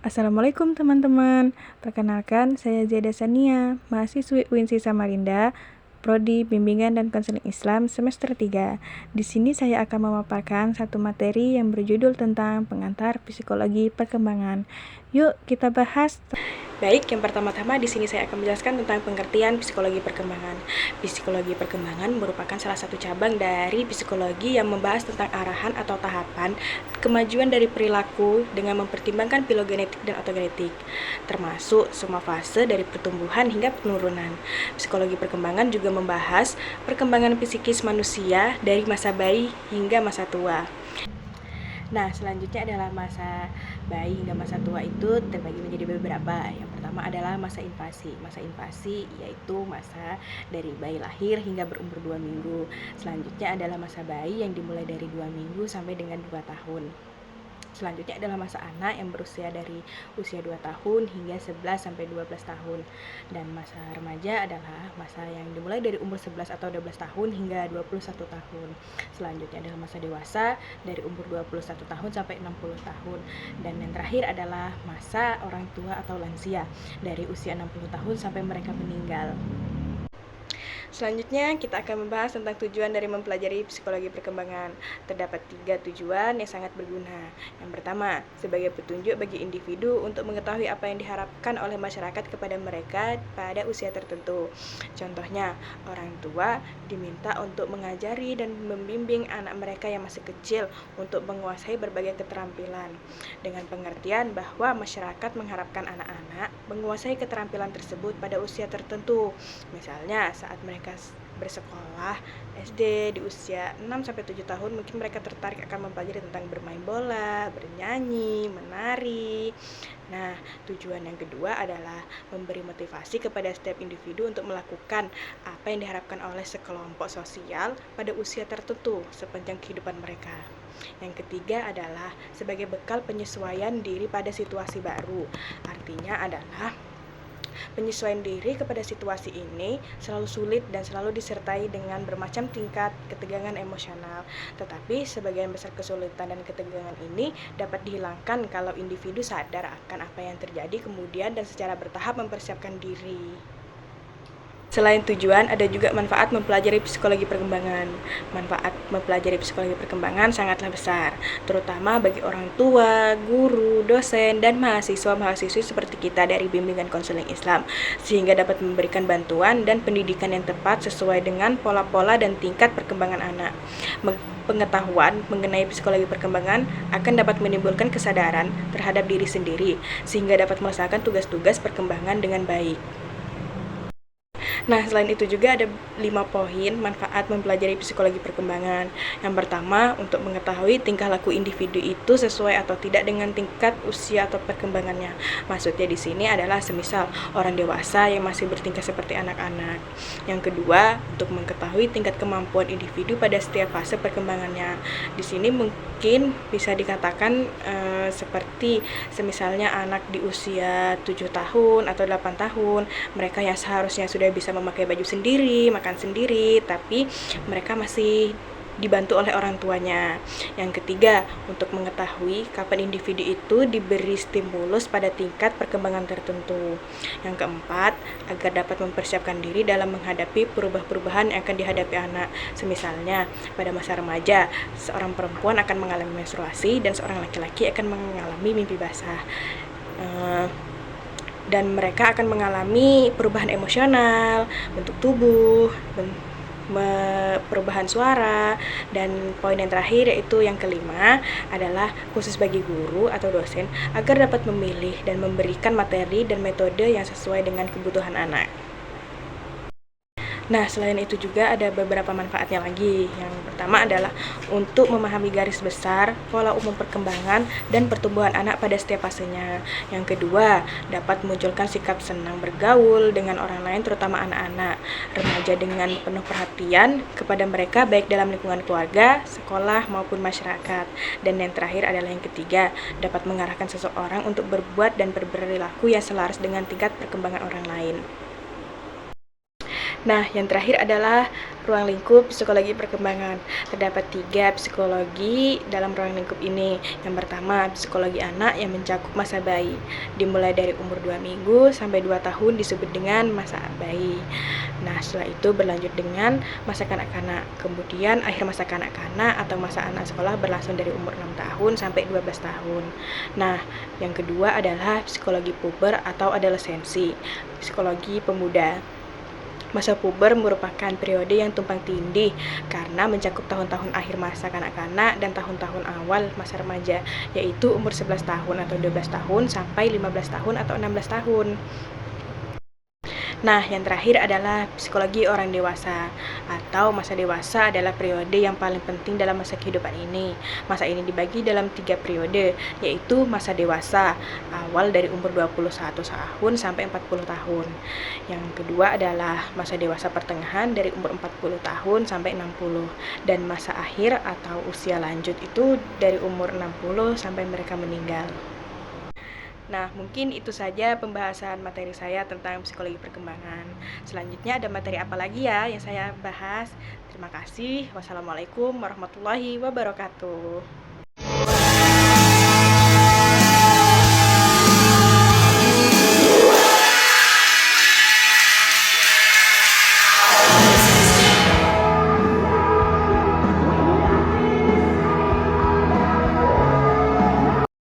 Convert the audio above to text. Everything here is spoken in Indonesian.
Assalamualaikum teman-teman. Perkenalkan, saya Zeda Sania, mahasiswi UINSI Samarinda, Prodi Bimbingan dan Konseling Islam semester 3. Di sini saya akan memaparkan satu materi yang berjudul tentang pengantar psikologi perkembangan. Yuk kita bahas. Baik, yang pertama-tama di sini saya akan menjelaskan tentang pengertian psikologi perkembangan. Psikologi perkembangan merupakan salah satu cabang dari psikologi yang membahas tentang arahan atau tahapan kemajuan dari perilaku dengan mempertimbangkan filogenetik dan otogenetik, termasuk semua fase dari pertumbuhan hingga penurunan. Psikologi perkembangan juga membahas perkembangan psikis manusia dari masa bayi hingga masa tua. Nah, selanjutnya adalah masa bayi hingga masa tua itu terbagi menjadi beberapa. Yang pertama adalah masa invasi. Masa invasi yaitu masa dari bayi lahir hingga berumur 2 minggu. Selanjutnya adalah masa bayi yang dimulai dari 2 minggu sampai dengan 2 tahun. Selanjutnya adalah masa anak yang berusia dari usia 2 tahun hingga 11 sampai 12 tahun. Dan masa remaja adalah masa yang dimulai dari umur 11 atau 12 tahun hingga 21 tahun. Selanjutnya adalah masa dewasa dari umur 21 tahun sampai 60 tahun. Dan yang terakhir adalah masa orang tua atau lansia dari usia 60 tahun sampai mereka meninggal. Selanjutnya kita akan membahas tentang tujuan dari mempelajari psikologi perkembangan. Terdapat 3 tujuan yang sangat berguna. Yang pertama, sebagai petunjuk bagi individu untuk mengetahui apa yang diharapkan oleh masyarakat kepada mereka pada usia tertentu. Contohnya, orang tua diminta untuk mengajari dan membimbing anak mereka yang masih kecil untuk menguasai berbagai keterampilan. Dengan pengertian bahwa masyarakat mengharapkan anak-anak menguasai keterampilan tersebut pada usia tertentu. Misalnya, saat mereka bersekolah SD di usia 6-7 tahun, mungkin mereka tertarik akan mempelajari tentang bermain bola, bernyanyi, menari. Nah, tujuan yang kedua adalah memberi motivasi kepada setiap individu untuk melakukan apa yang diharapkan oleh sekelompok sosial pada usia tertentu sepanjang kehidupan mereka. Yang ketiga adalah sebagai bekal penyesuaian diri pada situasi baru. Artinya adalah penyesuaian diri kepada situasi ini selalu sulit dan selalu disertai dengan bermacam tingkat ketegangan emosional. Tetapi sebagian besar kesulitan dan ketegangan ini dapat dihilangkan kalau individu sadar akan apa yang terjadi kemudian dan secara bertahap mempersiapkan diri. Selain tujuan, ada juga manfaat mempelajari psikologi perkembangan. Manfaat mempelajari psikologi perkembangan sangatlah besar, terutama bagi orang tua, guru, dosen, dan mahasiswa-mahasiswi seperti kita dari Bimbingan Konseling Islam, sehingga dapat memberikan bantuan dan pendidikan yang tepat sesuai dengan pola-pola dan tingkat perkembangan anak. Pengetahuan mengenai psikologi perkembangan akan dapat menimbulkan kesadaran terhadap diri sendiri, sehingga dapat melaksanakan tugas-tugas perkembangan dengan baik. Nah, selain itu juga ada 5 poin manfaat mempelajari psikologi perkembangan. Yang pertama, untuk mengetahui tingkah laku individu itu sesuai atau tidak dengan tingkat usia atau perkembangannya. Maksudnya di sini adalah semisal orang dewasa yang masih bertingkah seperti anak-anak. Yang kedua, untuk mengetahui tingkat kemampuan individu pada setiap fase perkembangannya. Di sini mungkin bisa dikatakan seperti semisalnya anak di usia 7 tahun atau 8 tahun, mereka yang seharusnya sudah bisa memakai baju sendiri, makan sendiri, tapi mereka masih dibantu oleh orang tuanya. Yang ketiga, untuk mengetahui kapan individu itu diberi stimulus pada tingkat perkembangan tertentu. Yang keempat, agar dapat mempersiapkan diri dalam menghadapi perubahan-perubahan yang akan dihadapi anak. Semisalnya, pada masa remaja, seorang perempuan akan mengalami menstruasi dan seorang laki-laki akan mengalami mimpi basah. Dan mereka akan mengalami perubahan emosional, bentuk tubuh, perubahan suara. Dan poin yang terakhir yaitu yang kelima adalah khusus bagi guru atau dosen agar dapat memilih dan memberikan materi dan metode yang sesuai dengan kebutuhan anak. Nah, selain itu juga ada beberapa manfaatnya lagi. Yang pertama adalah untuk memahami garis besar, pola umum perkembangan, dan pertumbuhan anak pada setiap fasenya. Yang kedua, dapat memunculkan sikap senang bergaul dengan orang lain, terutama anak-anak remaja dengan penuh perhatian kepada mereka baik dalam lingkungan keluarga, sekolah, maupun masyarakat. Dan yang terakhir adalah yang ketiga, dapat mengarahkan seseorang untuk berbuat dan berperilaku yang selaras dengan tingkat perkembangan orang lain. Nah, yang terakhir adalah ruang lingkup psikologi perkembangan. Terdapat 3 psikologi dalam ruang lingkup ini. Yang pertama, psikologi anak yang mencakup masa bayi. Dimulai dari umur 2 minggu sampai 2 tahun disebut dengan masa bayi. Nah, setelah itu berlanjut dengan masa kanak-kanak. Kemudian akhir masa kanak-kanak atau masa anak sekolah berlangsung dari umur 6 tahun sampai 12 tahun. Nah, yang kedua adalah psikologi puber atau adolescensi. Psikologi pemuda. Masa puber merupakan periode yang tumpang tindih karena mencakup tahun-tahun akhir masa kanak-kanak dan tahun-tahun awal masa remaja, yaitu umur 11 tahun atau 12 tahun sampai 15 tahun atau 16 tahun. Nah, yang terakhir adalah psikologi orang dewasa atau masa dewasa adalah periode yang paling penting dalam masa kehidupan ini. Masa ini dibagi dalam 3 periode, yaitu masa dewasa, awal dari umur 21 tahun sampai 40 tahun. Yang kedua adalah masa dewasa pertengahan dari umur 40 tahun sampai 60. Dan masa akhir atau usia lanjut itu dari umur 60 sampai mereka meninggal. Nah, mungkin itu saja pembahasan materi saya tentang psikologi perkembangan. Selanjutnya ada materi apa lagi ya yang saya bahas? Terima kasih. Wassalamualaikum warahmatullahi wabarakatuh.